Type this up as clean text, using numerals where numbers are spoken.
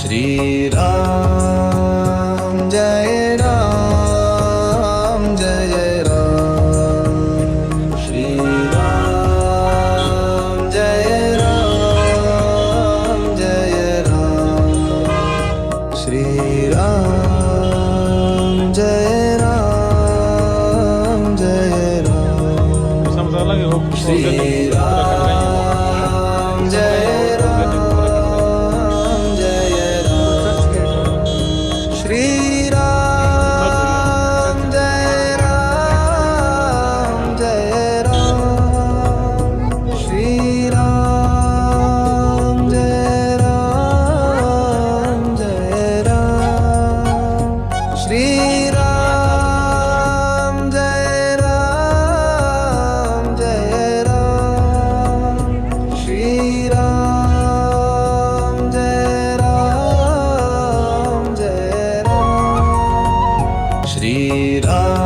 Shriram Jai Ram Jai Ram Shriram Jai Ram Jai Ram Shriram Jai Ram Jai Ram Shriram Jai Shriram Jai Ram Jai Ram Shriram Jai Ram Jai Ram Shriram Jai Ram Jai Ram Shriram Jai Ram Jai Ram Shriram